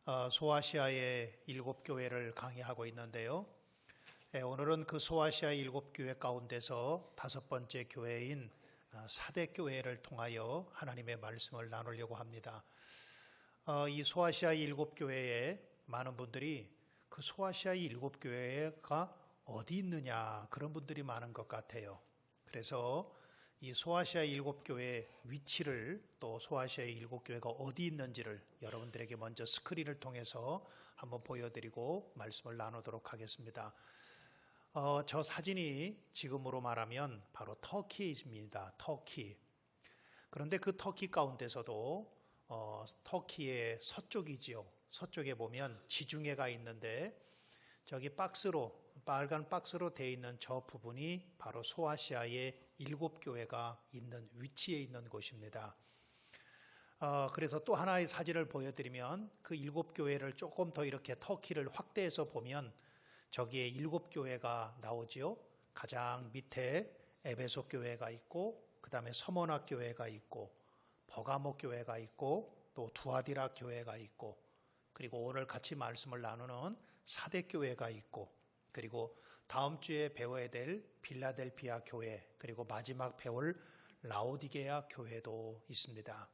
소아시아의 7교회를 강의하고 있는데요. 오늘은 그 소아시아 7교회 가운데서 5번째 교회인 사대교회를 통하여 하나님의 말씀을 나누려고 합니다. 이 소아시아 7교회에 많은 분들이 그 소아시아 7교회가 어디 있느냐 그런 분들이 많은 것 같아요. 그래서 이 소아시아 7교회의 위치를 또 소아시아 7교회가 어디 있는지를 여러분들에게 먼저 스크린을 통해서 한번 보여드리고 말씀을 나누도록 하겠습니다. 저 사진이 지금으로 말하면 바로 터키입니다. 터키. 그런데 그 터키 가운데서도 터키의 서쪽이지요. 서쪽에 보면 지중해가 있는데 저기 빨간 박스로 되어 있는 저 부분이 바로 소아시아의 7교회가 있는 위치에 있는 곳입니다. 그래서 또 하나의 사진을 보여드리면 그 7교회를 조금 더 이렇게 터키를 확대해서 보면 저기에 7교회가 나오지요. 가장 밑에 에베소 교회가 있고 그 다음에 서머나 교회가 있고 버가모 교회가 있고 또 두아디라 교회가 있고 그리고 오늘 같이 말씀을 나누는 사대교회가 있고 그리고 다음 주에 배워야 될 빌라델피아 교회 그리고 마지막 배울 라오디게아 교회도 있습니다.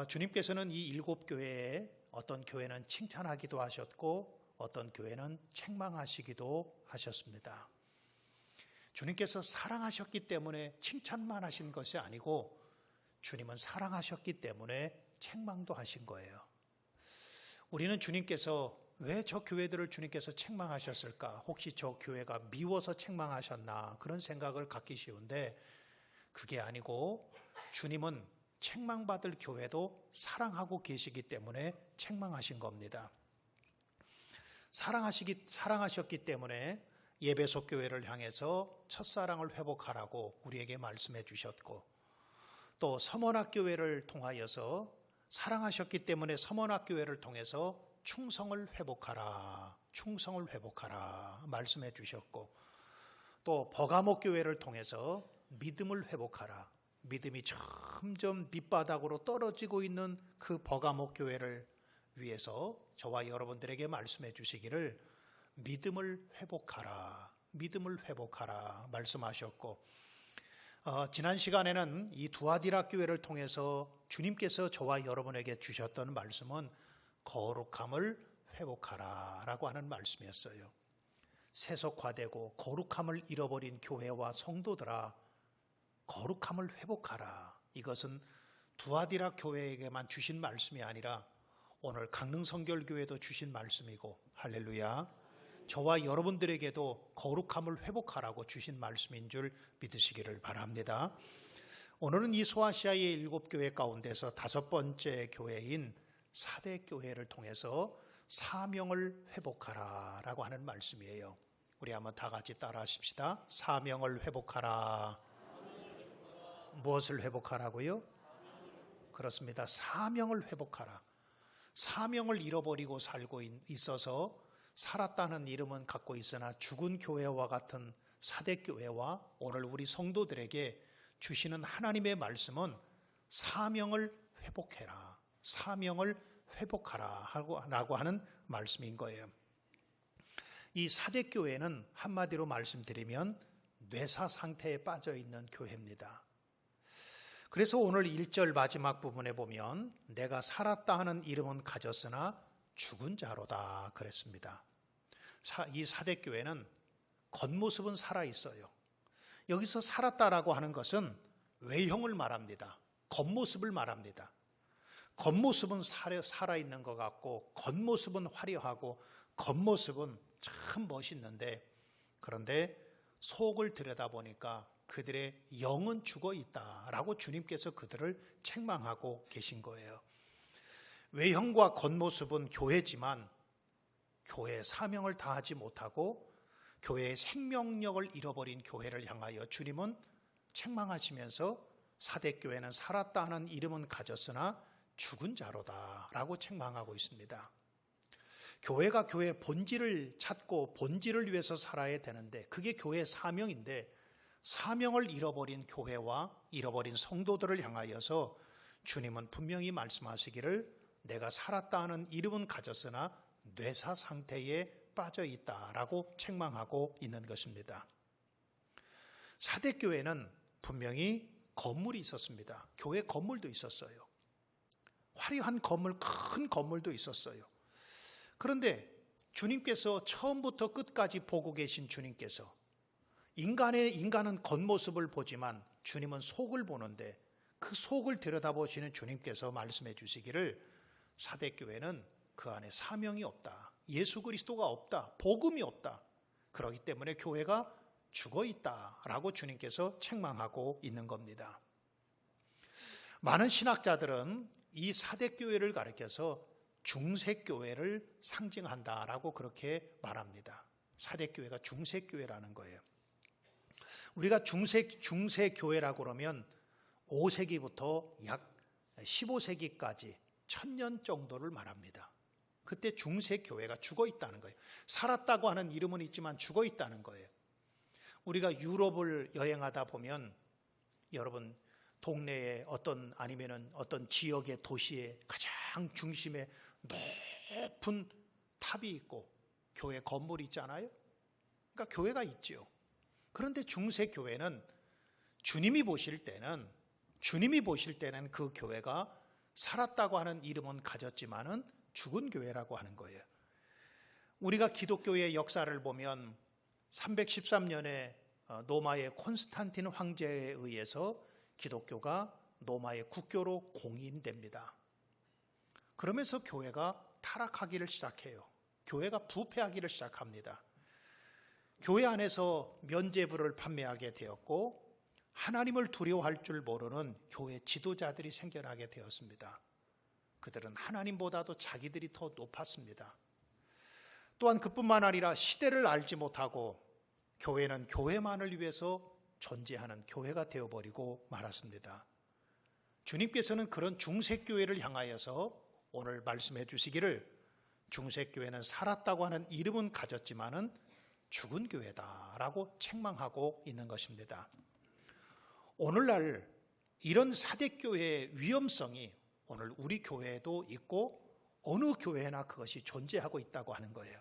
주님께서는 이 7교회에 어떤 교회는 칭찬하기도 하셨고 어떤 교회는 책망하시기도 하셨습니다. 주님께서 사랑하셨기 때문에 칭찬만 하신 것이 아니고 주님은 사랑하셨기 때문에 책망도 하신 거예요. 우리는 주님께서 왜 저 교회들을 주님께서 책망하셨을까? 혹시 저 교회가 미워서 책망하셨나? 그런 생각을 갖기 쉬운데 그게 아니고 주님은 책망받을 교회도 사랑하고 계시기 때문에 책망하신 겁니다. 사랑하셨기 때문에 예배소 교회를 향해서 첫사랑을 회복하라고 우리에게 말씀해 주셨고 또 서머나 교회를 통하여서 사랑하셨기 때문에 서머나 교회를 통해서 충성을 회복하라 말씀해 주셨고 또 버가모 교회를 통해서 믿음을 회복하라. 믿음이 점점 밑바닥으로 떨어지고 있는 그 버가모 교회를 위해서 저와 여러분들에게 말씀해 주시기를 믿음을 회복하라 말씀하셨고 지난 시간에는 이 두아디라 교회를 통해서 주님께서 저와 여러분에게 주셨던 말씀은 거룩함을 회복하라 라고 하는 말씀이었어요. 세속화되고 거룩함을 잃어버린 교회와 성도들아 거룩함을 회복하라. 이것은 두아디라 교회에게만 주신 말씀이 아니라 오늘 강릉성결교회도 주신 말씀이고 할렐루야 저와 여러분들에게도 거룩함을 회복하라고 주신 말씀인 줄 믿으시기를 바랍니다. 오늘은 이 소아시아의 7교회 가운데서 5번째 교회인 사대교회를 통해서 사명을 회복하라 라고 하는 말씀이에요. 우리 한번 다 같이 따라 하십시다. 사명을 회복하라. 무엇을 회복하라고요? 그렇습니다. 사명을 회복하라. 사명을 잃어버리고 살고 있어서 살았다는 이름은 갖고 있으나 죽은 교회와 같은 사대교회와 오늘 우리 성도들에게 주시는 하나님의 말씀은 사명을 회복해라. 사명을 회복하라 라고 하는 말씀인 거예요. 이 사대교회는 한마디로 말씀드리면 뇌사 상태에 빠져 있는 교회입니다. 그래서 오늘 1절 마지막 부분에 보면 내가 살았다 하는 이름은 가졌으나 죽은 자로다 그랬습니다. 이 사대교회는 겉모습은 살아있어요. 여기서 살았다라고 하는 것은 외형을 말합니다. 겉모습을 말합니다. 겉모습은 살아있는 것 같고 겉모습은 화려하고 겉모습은 참 멋있는데 그런데 속을 들여다보니까 그들의 영은 죽어 있다라고 주님께서 그들을 책망하고 계신 거예요. 외형과 겉모습은 교회지만 교회의 사명을 다하지 못하고 교회의 생명력을 잃어버린 교회를 향하여 주님은 책망하시면서 사대교회는 살았다 하는 이름은 가졌으나 죽은 자로다 라고 책망하고 있습니다. 교회가 교회의 본질을 찾고 본질을 위해서 살아야 되는데 그게 교회의 사명인데 사명을 잃어버린 교회와 잃어버린 성도들을 향하여서 주님은 분명히 말씀하시기를 내가 살았다 하는 이름은 가졌으나 뇌사 상태에 빠져 있다라고 책망하고 있는 것입니다. 사대교회는 분명히 건물이 있었습니다. 교회 건물도 있었어요. 화려한 건물, 큰 건물도 있었어요. 그런데 주님께서 처음부터 끝까지 보고 계신 주님께서 인간은 겉모습을 보지만 주님은 속을 보는데 그 속을 들여다보시는 주님께서 말씀해 주시기를 사대교회는 그 안에 사명이 없다. 예수 그리스도가 없다. 복음이 없다. 그렇기 때문에 교회가 죽어 있다라고 주님께서 책망하고 있는 겁니다. 많은 신학자들은 이 사대교회를 가리켜서 중세교회를 상징한다라고 그렇게 말합니다. 사대교회가 중세교회라는 거예요. 우리가 중세교회라고 그러면 5세기부터 약 15세기까지 1000년 정도를 말합니다. 그때 중세교회가 죽어 있다는 거예요. 살았다고 하는 이름은 있지만 죽어 있다는 거예요. 우리가 유럽을 여행하다 보면 여러분 동네에 아니면은 어떤 지역의 도시의 가장 중심에 높은 탑이 있고 교회 건물이 있잖아요. 그러니까 교회가 있죠. 그런데 중세교회는 주님이 보실 때는 그 교회가 살았다고 하는 이름은 가졌지만은 죽은 교회라고 하는 거예요. 우리가 기독교의 역사를 보면 313년에 로마의 콘스탄틴 황제에 의해서 기독교가 로마의 국교로 공인됩니다. 그러면서 교회가 타락하기를 시작해요. 교회가 부패하기를 시작합니다. 교회 안에서 면죄부를 판매하게 되었고 하나님을 두려워할 줄 모르는 교회 지도자들이 생겨나게 되었습니다. 그들은 하나님보다도 자기들이 더 높았습니다. 또한 그뿐만 아니라 시대를 알지 못하고 교회는 교회만을 위해서 존재하는 교회가 되어버리고 말았습니다. 주님께서는 그런 중세교회를 향하여서 오늘 말씀해 주시기를 중세교회는 살았다고 하는 이름은 가졌지만은 죽은 교회다라고 책망하고 있는 것입니다. 오늘날 이런 사대교회의 위험성이 오늘 우리 교회에도 있고 어느 교회나 그것이 존재하고 있다고 하는 거예요.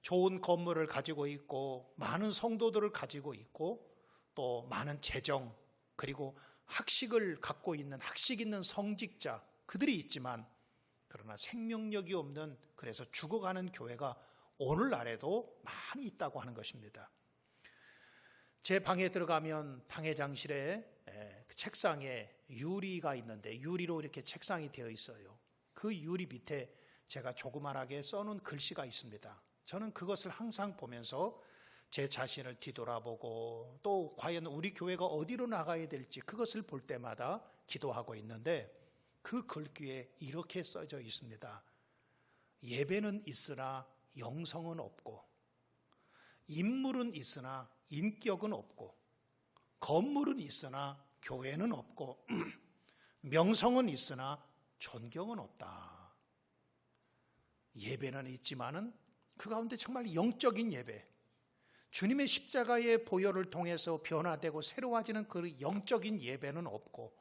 좋은 건물을 가지고 있고 많은 성도들을 가지고 있고 또 많은 재정 그리고 학식을 갖고 있는 학식 있는 성직자 그들이 있지만 그러나 생명력이 없는 그래서 죽어가는 교회가 오늘날에도 많이 있다고 하는 것입니다. 제 방에 들어가면 당회장실에 책상에 유리가 있는데 유리로 이렇게 책상이 되어 있어요. 그 유리 밑에 제가 조그만하게 써놓은 글씨가 있습니다. 저는 그것을 항상 보면서 제 자신을 뒤돌아보고 또 과연 우리 교회가 어디로 나가야 될지 그것을 볼 때마다 기도하고 있는데 그 글귀에 이렇게 써져 있습니다. 예배는 있으나 영성은 없고 인물은 있으나 인격은 없고 건물은 있으나 교회는 없고 명성은 있으나 존경은 없다. 예배는 있지만은 그 가운데 정말 영적인 예배, 주님의 십자가의 보혈을 통해서 변화되고 새로워지는 그 영적인 예배는 없고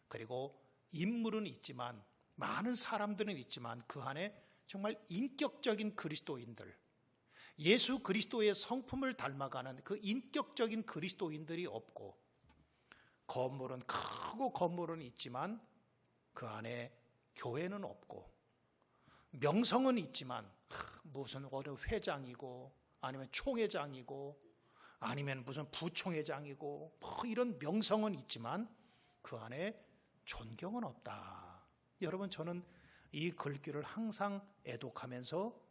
그리고 인물은 있지만 많은 사람들은 있지만 그 안에 정말 인격적인 그리스도인들, 예수 그리스도의 성품을 닮아가는 그 인격적인 그리스도인들이 없고 건물은 크고 건물은 있지만 그 안에 교회는 없고 명성은 있지만 무슨 어느 회장이고 아니면 총회장이고 아니면 무슨 부총회장이고 뭐 이런 명성은 있지만 그 안에 존경은 없다. 여러분 저는 이 글귀를 항상 애독하면서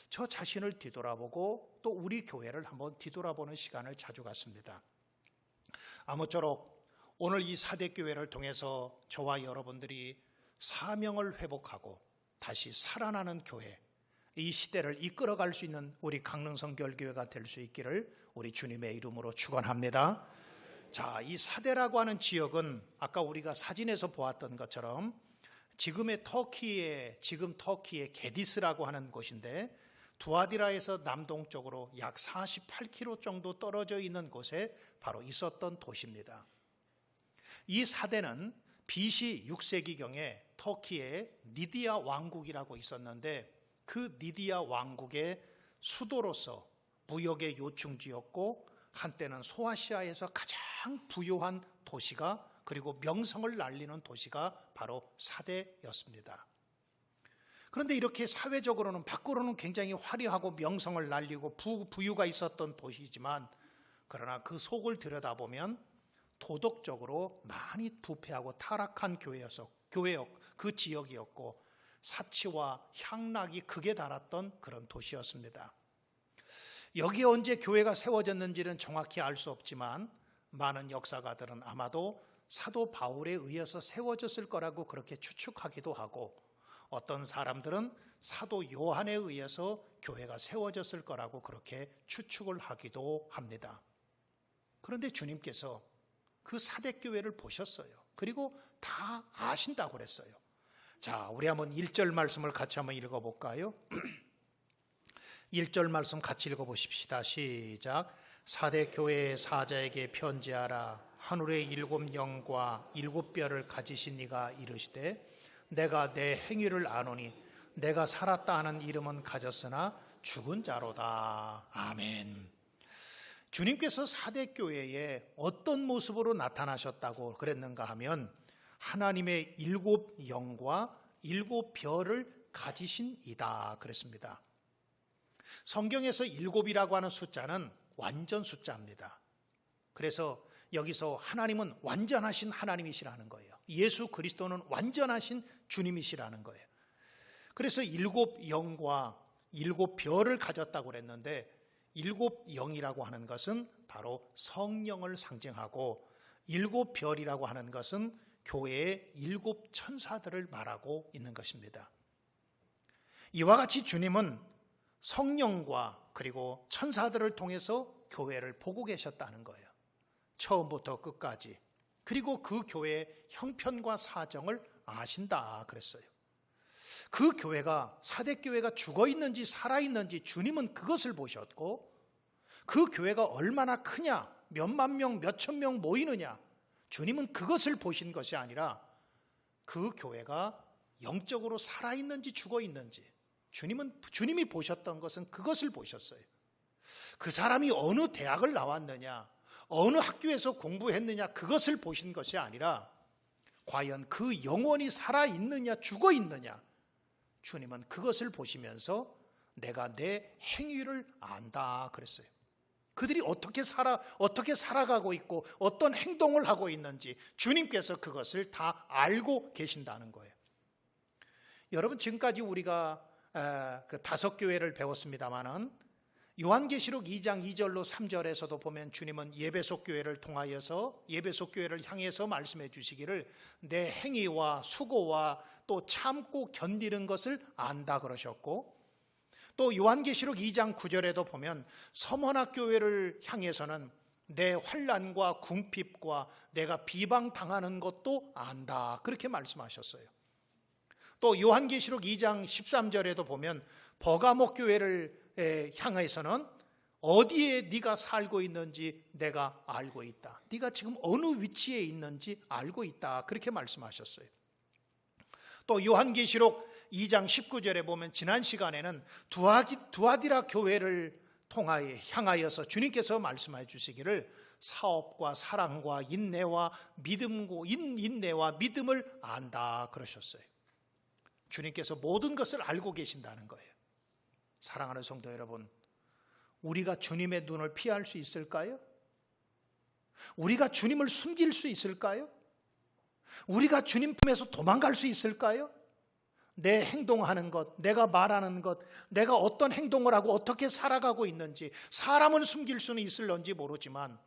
저 자신을 뒤돌아보고 또 우리 교회를 한번 뒤돌아보는 시간을 자주 갖습니다. 아무쪼록 오늘 이 사대교회를 통해서 저와 여러분들이 사명을 회복하고 다시 살아나는 교회, 이 시대를 이끌어갈 수 있는 우리 강릉성 결교회가 될 수 있기를 우리 주님의 이름으로 축원합니다. 자, 이 사대라고 하는 지역은 아까 우리가 사진에서 보았던 것처럼 지금 터키의 게디스라고 하는 곳인데 두아디라에서 남동쪽으로 약 48km 정도 떨어져 있는 곳에 바로 있었던 도시입니다. 이 사대는 BC 6세기경에 터키에 니디아 왕국이라고 있었는데 그 니디아 왕국의 수도로서 무역의 요충지였고 한때는 소아시아에서 가장 부유한 도시가 그리고 명성을 날리는 도시가 바로 사대였습니다. 그런데 이렇게 사회적으로는 밖으로는 굉장히 화려하고 명성을 날리고 부유가 있었던 도시지만 그러나 그 속을 들여다보면 도덕적으로 많이 부패하고 타락한 그 지역이었고 사치와 향락이 극에 달했던 그런 도시였습니다. 여기에 언제 교회가 세워졌는지는 정확히 알 수 없지만 많은 역사가들은 아마도 사도 바울에 의해서 세워졌을 거라고 그렇게 추측하기도 하고 어떤 사람들은 사도 요한에 의해서 교회가 세워졌을 거라고 그렇게 추측을 하기도 합니다. 그런데 주님께서 그 사대교회를 보셨어요. 그리고 다 아신다고 그랬어요. 자, 우리 한번 1절 말씀을 같이 한번 읽어볼까요? 1절 말씀 같이 읽어보십시다. 시작. 사대교회의 사자에게 편지하라. 하늘의 7 영과 7 뼈를 가지신 이가 이르시되 내가 내 행위를 아노니 내가 살았다 하는 이름은 가졌으나 죽은 자로다. 아멘. 주님께서 사대교회에 어떤 모습으로 나타나셨다고 그랬는가 하면 하나님의 7 영과 7 뼈를 가지신 이다 그랬습니다. 성경에서 7이라고 하는 숫자는 완전 숫자입니다. 그래서 여기서 하나님은 완전하신 하나님이시라는 거예요. 예수 그리스도는 완전하신 주님이시라는 거예요. 그래서 7 영과 7 뼈를 가졌다고 그랬는데 7 영이라고 하는 것은 바로 성령을 상징하고 7 뼈이라고 하는 것은 교회의 7 천사들을 말하고 있는 것입니다. 이와 같이 주님은 성령과 그리고 천사들을 통해서 교회를 보고 계셨다는 거예요. 처음부터 끝까지. 그리고 그 교회의 형편과 사정을 아신다 그랬어요. 그 교회가 사대교회가 죽어있는지 살아있는지 주님은 그것을 보셨고 그 교회가 얼마나 크냐 몇만 명 몇천 명 모이느냐 주님은 그것을 보신 것이 아니라 그 교회가 영적으로 살아있는지 죽어있는지 주님이 보셨던 것은 그것을 보셨어요. 그 사람이 어느 대학을 나왔느냐 어느 학교에서 공부했느냐 그것을 보신 것이 아니라 과연 그 영혼이 살아있느냐 죽어있느냐 주님은 그것을 보시면서 내가 내 행위를 안다 그랬어요. 그들이 어떻게 살아가고 있고 어떤 행동을 하고 있는지 주님께서 그것을 다 알고 계신다는 거예요. 여러분 지금까지 우리가 그 5교회를 배웠습니다마는 요한계시록 2장 2절로 3절에서도 보면 주님은 예배소 교회를 통하여서 예배소 교회를 향해서 말씀해 주시기를 내 행위와 수고와 또 참고 견디는 것을 안다 그러셨고 또 요한계시록 2장 9절에도 보면 서머나 교회를 향해서는 내 환난과 궁핍과 내가 비방당하는 것도 안다 그렇게 말씀하셨어요. 또 요한계시록 2장 13절에도 보면 버가모 교회를 향해서는 어디에 네가 살고 있는지 내가 알고 있다. 네가 지금 어느 위치에 있는지 알고 있다. 그렇게 말씀하셨어요. 또 요한계시록 2장 19절에 보면 지난 시간에는 두아디라 교회를 향하여서 주님께서 말씀해 주시기를 사업과 사랑과 인내와 믿음을 안다 그러셨어요. 주님께서 모든 것을 알고 계신다는 거예요. 사랑하는 성도 여러분, 우리가 주님의 눈을 피할 수 있을까요? 우리가 주님을 숨길 수 있을까요? 우리가 주님 품에서 도망갈 수 있을까요? 내 행동하는 것, 내가 말하는 것, 내가 어떤 행동을 하고 어떻게 살아가고 있는지 사람은 숨길 수는 있을런지 모르지만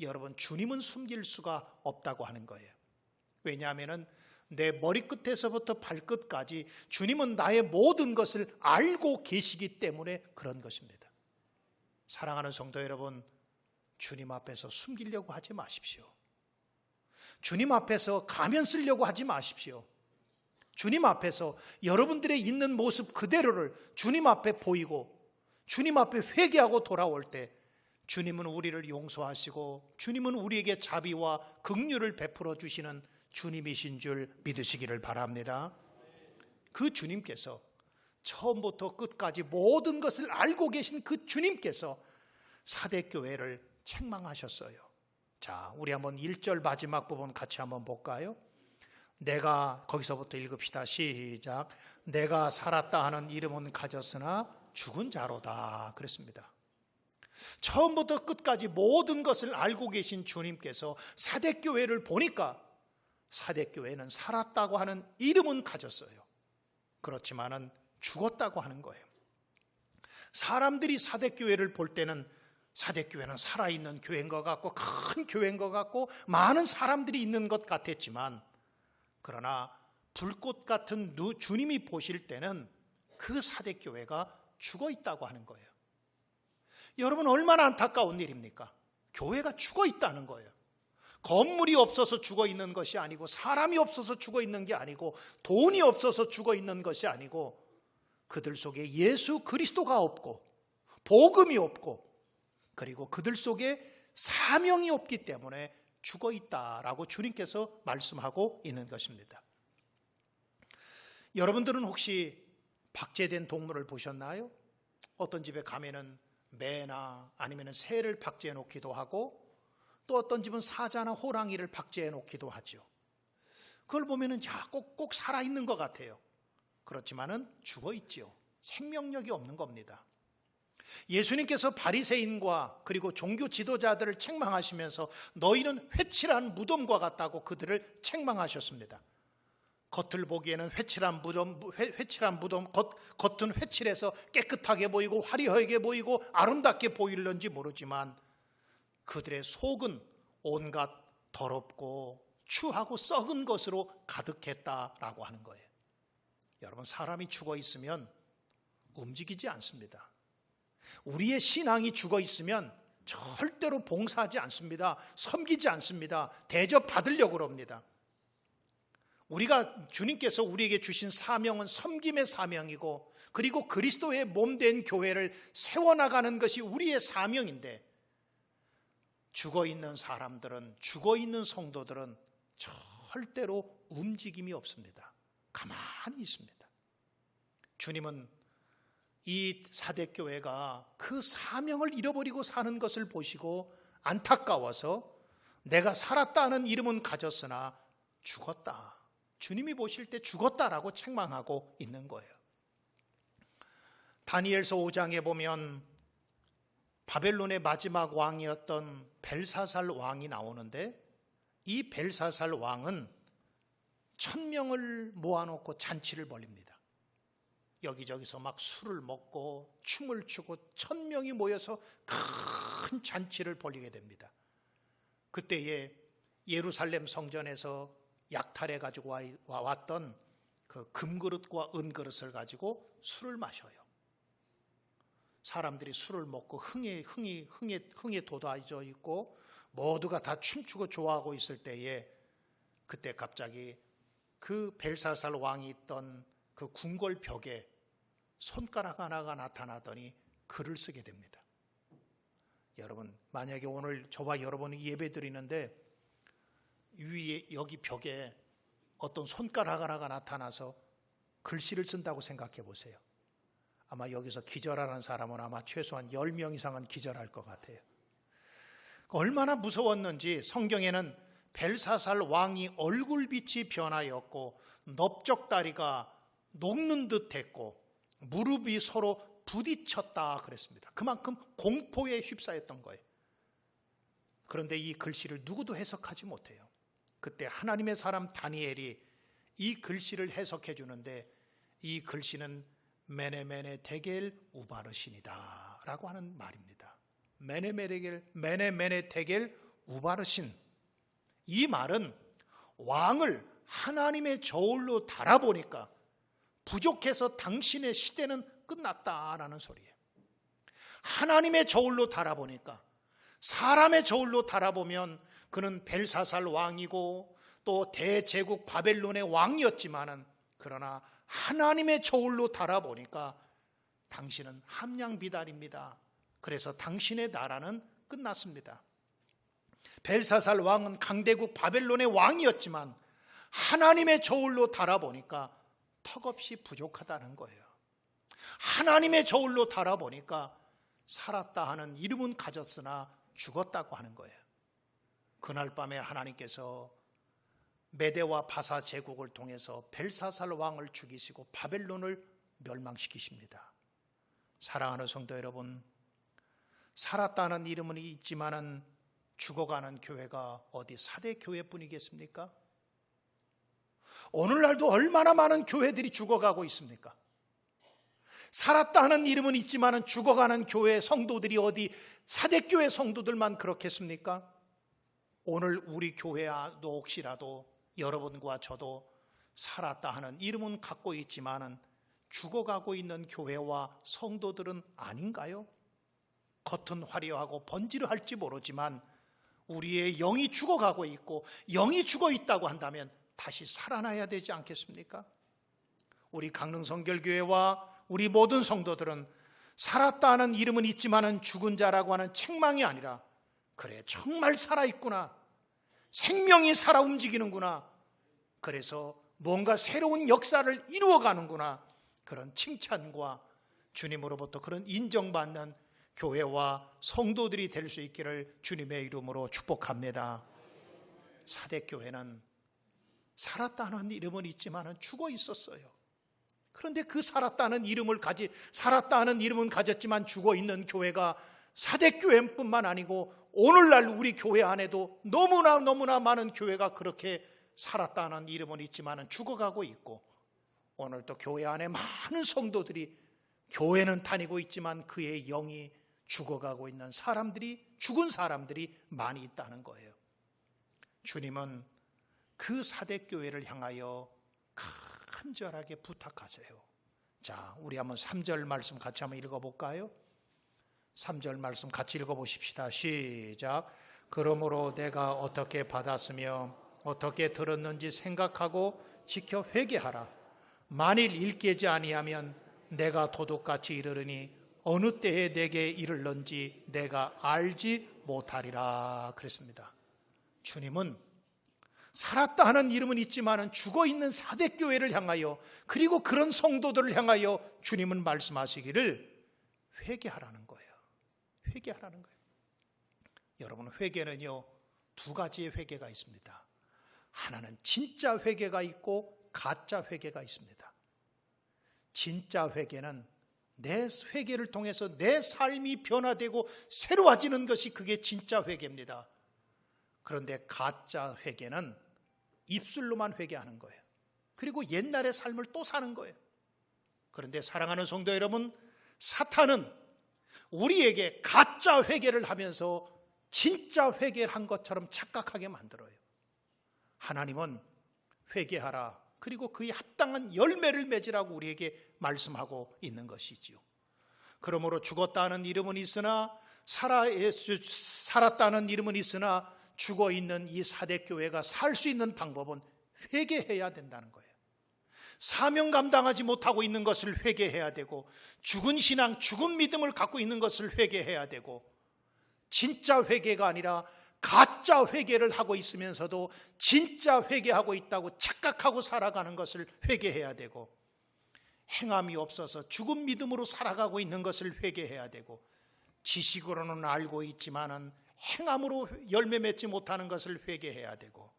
여러분 주님은 숨길 수가 없다고 하는 거예요. 왜냐하면 내 머리끝에서부터 발끝까지 주님은 나의 모든 것을 알고 계시기 때문에 그런 것입니다. 사랑하는 성도 여러분, 주님 앞에서 숨기려고 하지 마십시오. 주님 앞에서 가면 쓰려고 하지 마십시오. 주님 앞에서 여러분들의 있는 모습 그대로를 주님 앞에 보이고 주님 앞에 회개하고 돌아올 때 주님은 우리를 용서하시고 주님은 우리에게 자비와 긍휼을 베풀어 주시는 주님이신 줄 믿으시기를 바랍니다. 그 주님께서 처음부터 끝까지 모든 것을 알고 계신 그 주님께서 사대교회를 책망하셨어요. 자, 우리 한번 1절 마지막 부분 같이 한번 볼까요? 내가, 거기서부터 읽읍시다. 시작. 내가 살았다 하는 이름은 가졌으나 죽은 자로다 그랬습니다. 처음부터 끝까지 모든 것을 알고 계신 주님께서 사대교회를 보니까 사대교회는 살았다고 하는 이름은 가졌어요. 그렇지만은 죽었다고 하는 거예요. 사람들이 사대교회를 볼 때는 사대교회는 살아있는 교회인 것 같고 큰 교회인 것 같고 많은 사람들이 있는 것 같았지만, 그러나 불꽃 같은 주님이 보실 때는 그 사대교회가 죽어 있다고 하는 거예요. 여러분, 얼마나 안타까운 일입니까? 교회가 죽어 있다는 거예요. 건물이 없어서 죽어 있는 것이 아니고, 사람이 없어서 죽어 있는 게 아니고, 돈이 없어서 죽어 있는 것이 아니고, 그들 속에 예수 그리스도가 없고 복음이 없고, 그리고 그들 속에 사명이 없기 때문에 죽어 있다라고 주님께서 말씀하고 있는 것입니다. 여러분들은 혹시 박제된 동물을 보셨나요? 어떤 집에 가면은 매나 아니면 새를 박제해 놓기도 하고, 또 어떤 집은 사자나 호랑이를 박제해 놓기도 하죠. 그걸 보면은 꼭 살아있는 것 같아요. 그렇지만은 죽어 있지요. 생명력이 없는 겁니다. 예수님께서 바리새인과 그리고 종교 지도자들을 책망하시면서 너희는 회칠한 무덤과 같다고 그들을 책망하셨습니다. 겉을 보기에는 회칠한 무덤, 겉은 회칠해서 깨끗하게 보이고 화려하게 보이고 아름답게 보이는지 모르지만 그들의 속은 온갖 더럽고 추하고 썩은 것으로 가득했다라고 하는 거예요. 여러분, 사람이 죽어 있으면 움직이지 않습니다. 우리의 신앙이 죽어 있으면 절대로 봉사하지 않습니다. 섬기지 않습니다. 대접받으려고 합니다. 주님께서 우리에게 주신 사명은 섬김의 사명이고, 그리고 그리스도의 몸된 교회를 세워나가는 것이 우리의 사명인데, 죽어있는 사람들은, 죽어있는 성도들은 절대로 움직임이 없습니다. 가만히 있습니다. 주님은 이 사대교회가 그 사명을 잃어버리고 사는 것을 보시고 안타까워서 내가 살았다는 이름은 가졌으나 죽었다, 주님이 보실 때 죽었다라고 책망하고 있는 거예요. 다니엘서 5장에 보면 바벨론의 마지막 왕이었던 벨사살 왕이 나오는데, 이 벨사살 왕은 1000명을 모아놓고 잔치를 벌입니다. 여기저기서 막 술을 먹고 춤을 추고 1000명이 모여서 큰 잔치를 벌이게 됩니다. 그때에 예루살렘 성전에서 약탈해 가지고 왔던 그 금그릇과 은그릇을 가지고 술을 마셔요. 사람들이 술을 먹고 흥에 돋아져 있고 모두가 다 춤추고 좋아하고 있을 때에, 그때 갑자기 그 벨사살 왕이 있던 그 궁궐 벽에 손가락 하나가 나타나더니 글을 쓰게 됩니다. 여러분, 만약에 오늘 저와 여러분이 예배 드리는데 위에 여기 벽에 어떤 손가락 하나가 나타나서 글씨를 쓴다고 생각해 보세요. 아마 여기서 기절하는 사람은 아마 최소한 10명 이상은 기절할 것 같아요. 얼마나 무서웠는지 성경에는 벨사살 왕이 얼굴빛이 변하였고 넓적다리가 녹는 듯했고 무릎이 서로 부딪혔다 그랬습니다. 그만큼 공포에 휩싸였던 거예요. 그런데 이 글씨를 누구도 해석하지 못해요. 그때 하나님의 사람 다니엘이 이 글씨를 해석해 주는데, 이 글씨는 메네메네 데겔 우바르신이다 라고 하는 말입니다. 메네메네 데겔 우바르신. 이 말은 왕을 하나님의 저울로 달아보니까 부족해서 당신의 시대는 끝났다라는 소리예요. 하나님의 저울로 달아보니까, 사람의 저울로 달아보면 그는 벨사살 왕이고 또 대제국 바벨론의 왕이었지만은, 그러나 하나님의 저울로 달아보니까 당신은 함량비달입니다. 그래서 당신의 나라는 끝났습니다. 벨사살 왕은 강대국 바벨론의 왕이었지만 하나님의 저울로 달아보니까 턱없이 부족하다는 거예요. 하나님의 저울로 달아보니까 살았다 하는 이름은 가졌으나 죽었다고 하는 거예요. 그날 밤에 하나님께서 메대와 바사 제국을 통해서 벨사살 왕을 죽이시고 바벨론을 멸망시키십니다. 사랑하는 성도 여러분, 살았다는 이름은 있지만은 죽어가는 교회가 어디 사대 교회뿐이겠습니까? 오늘날도 얼마나 많은 교회들이 죽어가고 있습니까? 살았다 하는 이름은 있지만은 죽어가는 교회 성도들이 어디 사대교회 성도들만 그렇겠습니까? 오늘 우리 교회도 혹시라도 여러분과 저도 살았다 하는 이름은 갖고 있지만은 죽어가고 있는 교회와 성도들은 아닌가요? 겉은 화려하고 번지르할지 모르지만 우리의 영이 죽어가고 있고 영이 죽어 있다고 한다면 다시 살아나야 되지 않겠습니까? 우리 강릉성결교회와 우리 모든 성도들은 살았다 하는 이름은 있지만은 죽은 자라고 하는 책망이 아니라 그래 정말 살아있구나, 생명이 살아 움직이는구나, 그래서 뭔가 새로운 역사를 이루어가는구나, 그런 칭찬과 주님으로부터 그런 인정받는 교회와 성도들이 될 수 있기를 주님의 이름으로 축복합니다. 사대교회는 살았다는 이름은 있지만 죽어 있었어요. 그런데 그 살았다는 이름은 가졌지만 죽어 있는 교회가 사대교회뿐만 아니고 오늘날 우리 교회 안에도 너무나 많은 교회가 그렇게 살았다는 이름은 있지만 죽어가고 있고, 오늘도 교회 안에 많은 성도들이 교회는 다니고 있지만 그의 영이 죽어가고 있는 사람들이, 죽은 사람들이 많이 있다는 거예요. 주님은 그 사대교회를 향하여 간절하게 부탁하세요. 자, 우리 한번 3절 말씀 같이 한번 읽어볼까요? 3절 말씀 같이 읽어보십시다. 시작. 그러므로 내가 어떻게 받았으며 어떻게 들었는지 생각하고 지켜 회개하라. 만일 일깨지 아니하면 내가 도둑같이 이르르니 어느 때에 내게 이르는지 내가 알지 못하리라. 그랬습니다. 주님은 살았다 하는 이름은 있지만 죽어있는 사대교회를 향하여, 그리고 그런 성도들을 향하여 주님은 말씀하시기를 회개하라는 거예요. 회개하라는 거예요. 여러분, 회개는요 두 가지의 회개가 있습니다. 하나는 진짜 회개가 있고 가짜 회개가 있습니다. 진짜 회개는 내 회개를 통해서 내 삶이 변화되고 새로워지는 것이 그게 진짜 회개입니다. 그런데 가짜 회개는 입술로만 회개하는 거예요. 그리고 옛날의 삶을 또 사는 거예요. 그런데 사랑하는 성도 여러분, 사탄은 우리에게 가짜 회개를 하면서 진짜 회개를 한 것처럼 착각하게 만들어요. 하나님은 회개하라, 그리고 그에 합당한 열매를 맺으라고 우리에게 말씀하고 있는 것이지요. 그러므로 죽었다는 이름은 있으나 살았다는 이름은 있으나 죽어있는 이 사대교회가 살 수 있는 방법은 회개해야 된다는 거예요. 사명 감당하지 못하고 있는 것을 회개해야 되고, 죽은 신앙, 죽은 믿음을 갖고 있는 것을 회개해야 되고, 진짜 회개가 아니라 가짜 회개를 하고 있으면서도 진짜 회개하고 있다고 착각하고 살아가는 것을 회개해야 되고, 행함이 없어서 죽은 믿음으로 살아가고 있는 것을 회개해야 되고, 지식으로는 알고 있지만은 행함으로 열매 맺지 못하는 것을 회개해야 되고,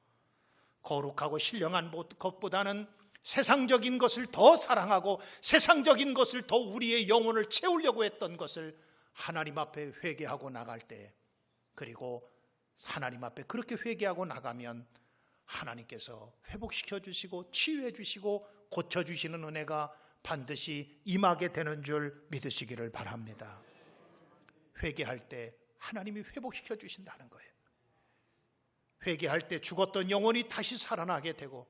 거룩하고 신령한 것보다는 세상적인 것을 더 사랑하고 세상적인 것을 더 우리의 영혼을 채우려고 했던 것을 하나님 앞에 회개하고 나갈 때, 그리고 하나님 앞에 그렇게 회개하고 나가면 하나님께서 회복시켜 주시고 치유해 주시고 고쳐 주시는 은혜가 반드시 임하게 되는 줄 믿으시기를 바랍니다. 회개할 때 하나님이 회복시켜 주신다는 거예요. 회개할 때 죽었던 영혼이 다시 살아나게 되고,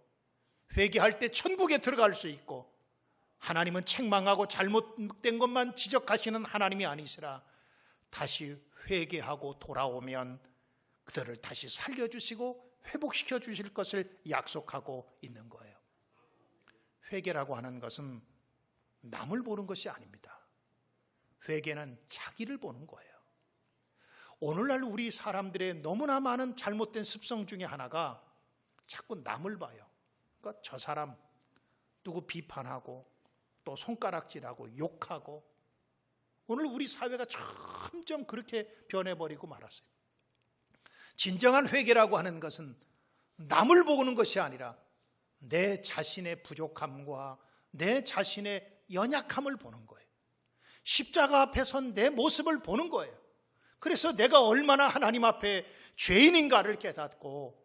회개할 때 천국에 들어갈 수 있고, 하나님은 책망하고 잘못된 것만 지적하시는 하나님이 아니시라 다시 회개하고 돌아오면 그들을 다시 살려주시고 회복시켜 주실 것을 약속하고 있는 거예요. 회개라고 하는 것은 남을 보는 것이 아닙니다. 회개는 자기를 보는 거예요. 오늘날 우리 사람들의 너무나 많은 잘못된 습성 중에 하나가 자꾸 남을 봐요. 그러니까 저 사람 누구 비판하고 또 손가락질하고 욕하고, 오늘 우리 사회가 점점 그렇게 변해버리고 말았어요. 진정한 회개라고 하는 것은 남을 보는 것이 아니라 내 자신의 부족함과 내 자신의 연약함을 보는 거예요. 십자가 앞에 선 내 모습을 보는 거예요. 그래서 내가 얼마나 하나님 앞에 죄인인가를 깨닫고,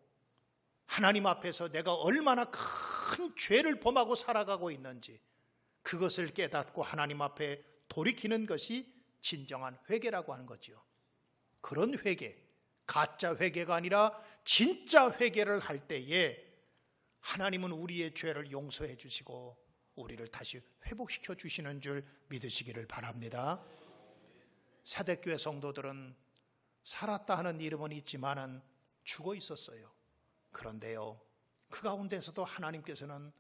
하나님 앞에서 내가 얼마나 큰 죄를 범하고 살아가고 있는지 그것을 깨닫고 하나님 앞에 돌이키는 것이 진정한 회개라고 하는 거지요. 그런 회개, 가짜 회개가 아니라 진짜 회개를 할 때에 하나님은 우리의 죄를 용서해 주시고 우리를 다시 회복시켜 주시는 줄 믿으시기를 바랍니다. 사대교회 성도들은 살았다 하는 이름은 있지만은 죽어 있었어요. 그런데요, 그 가운데서도 하나님께서는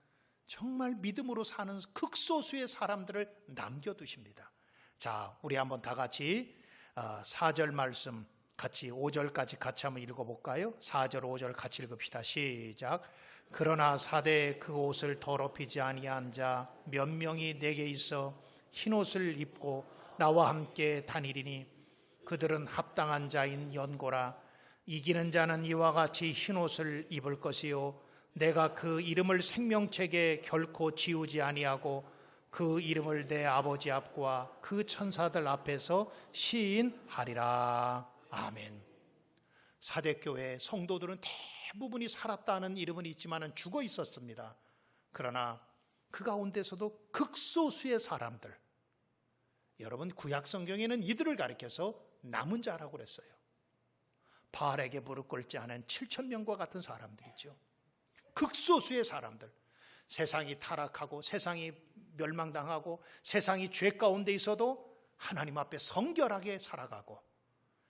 정말 믿음으로 사는 극소수의 사람들을 남겨두십니다. 자, 우리 한번 다 같이 4절 말씀 같이 5절까지 같이 한번 읽어볼까요? 4절 5절 같이 읽읍시다. 시작. 그러나 사대에 그 옷을 더럽히지 아니한 자 몇 명이 내게 있어 흰옷을 입고 나와 함께 다니리니 그들은 합당한 자인 연고라. 이기는 자는 이와 같이 흰옷을 입을 것이요 내가 그 이름을 생명책에 결코 지우지 아니하고 그 이름을 내 아버지 앞과 그 천사들 앞에서 시인하리라. 아멘. 사대교회 성도들은 대부분이 살았다는 이름은 있지만 죽어 있었습니다. 그러나 그 가운데서도 극소수의 사람들, 여러분 구약 성경에는 이들을 가리켜서 남은 자라고 그랬어요. 바알에게 무릎 꿇지 않은 7,000명과 같은 사람들이죠. 극소수의 사람들, 세상이 타락하고 세상이 멸망당하고 세상이 죄 가운데 있어도 하나님 앞에 성결하게 살아가고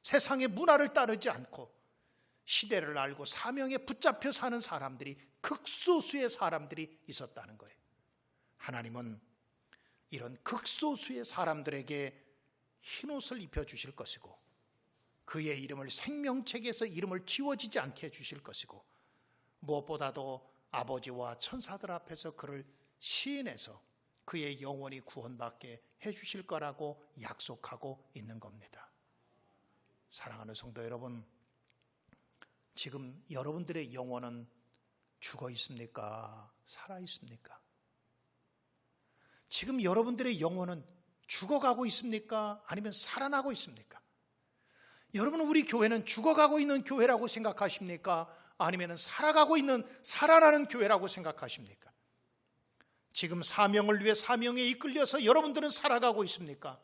세상의 문화를 따르지 않고 시대를 알고 사명에 붙잡혀 사는 사람들이, 극소수의 사람들이 있었다는 거예요. 하나님은 이런 극소수의 사람들에게 흰옷을 입혀주실 것이고 그의 이름을 생명책에서 이름을 지워지지 않게 해주실 것이고 무엇보다도 아버지와 천사들 앞에서 그를 시인해서 그의 영혼이 구원받게 해주실 거라고 약속하고 있는 겁니다. 사랑하는 성도 여러분, 지금 여러분들의 영혼은 죽어 있습니까? 살아 있습니까? 지금 여러분들의 영혼은 죽어가고 있습니까? 아니면 살아나고 있습니까? 여러분은 우리 교회는 죽어가고 있는 교회라고 생각하십니까? 아니면 살아가고 있는, 살아나는 교회라고 생각하십니까? 지금 사명을 위해 사명에 이끌려서 여러분들은 살아가고 있습니까?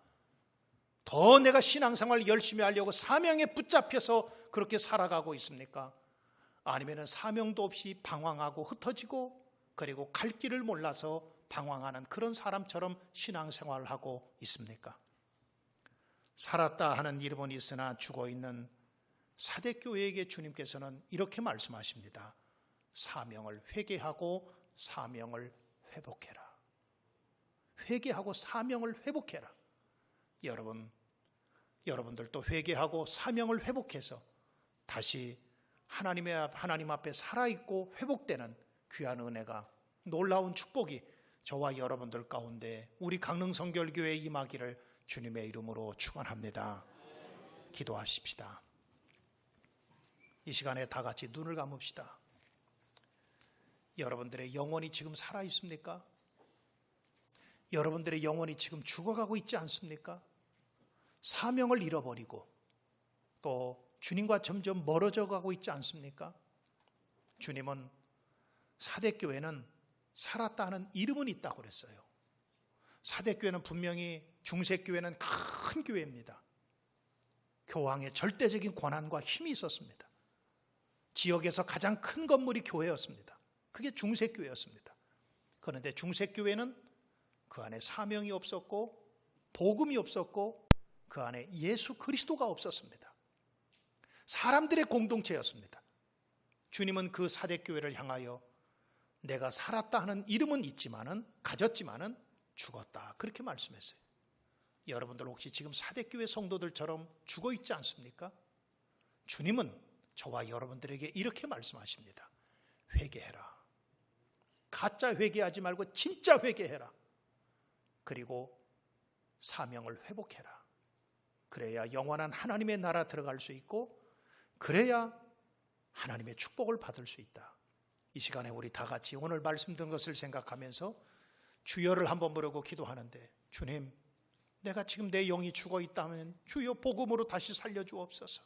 더 내가 신앙생활 열심히 하려고 사명에 붙잡혀서 그렇게 살아가고 있습니까? 아니면 사명도 없이 방황하고 흩어지고 그리고 갈 길을 몰라서 방황하는 그런 사람처럼 신앙생활을 하고 있습니까? 살았다 하는 이름은 있으나 죽어있는 사대교회에게 주님께서는 이렇게 말씀하십니다. 사명을 회개하고 사명을 회복해라. 회개하고 사명을 회복해라. 여러분들도 회개하고 사명을 회복해서 다시 하나님 앞에 살아있고 회복되는 귀한 은혜가, 놀라운 축복이 저와 여러분들 가운데 우리 강릉성결교회에 임하기를 주님의 이름으로 축원합니다. 기도하십시다. 이 시간에 다 같이 눈을 감읍시다. 여러분들의 영혼이 지금 살아 있습니까? 여러분들의 영혼이 지금 죽어가고 있지 않습니까? 사명을 잃어버리고 또 주님과 점점 멀어져 가고 있지 않습니까? 주님은 사대교회는 살았다 하는 이름은 있다고 그랬어요. 사대교회는 분명히 중세교회는 큰 교회입니다. 교황의 절대적인 권한과 힘이 있었습니다. 지역에서 가장 큰 건물이 교회였습니다. 그게 중세교회였습니다. 그런데 중세교회는 그 안에 사명이 없었고 복음이 없었고 그 안에 예수 그리스도가 없었습니다. 사람들의 공동체였습니다. 주님은 그 사대교회를 향하여 내가 살았다 하는 이름은 있지만은, 가졌지만은 죽었다, 그렇게 말씀했어요. 여러분들 혹시 지금 사대교회 성도들처럼 죽어 있지 않습니까? 주님은 저와 여러분들에게 이렇게 말씀하십니다. 회개해라. 가짜 회개하지 말고 진짜 회개해라. 그리고 사명을 회복해라. 그래야 영원한 하나님의 나라 들어갈 수 있고, 그래야 하나님의 축복을 받을 수 있다. 이 시간에 우리 다 같이 오늘 말씀 든 것을 생각하면서 주여를 한번 부르고 기도하는데, 주님, 내가 지금 내 영이 죽어 있다면 주여 복음으로 다시 살려주옵소서.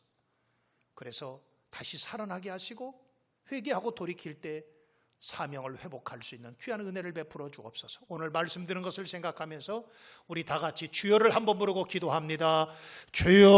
그래서 다시 살아나게 하시고 회개하고 돌이킬 때 사명을 회복할 수 있는 귀한 은혜를 베풀어 주옵소서. 오늘 말씀드린 것을 생각하면서 우리 다 같이 주여를 한번 부르고 기도합니다. 주여.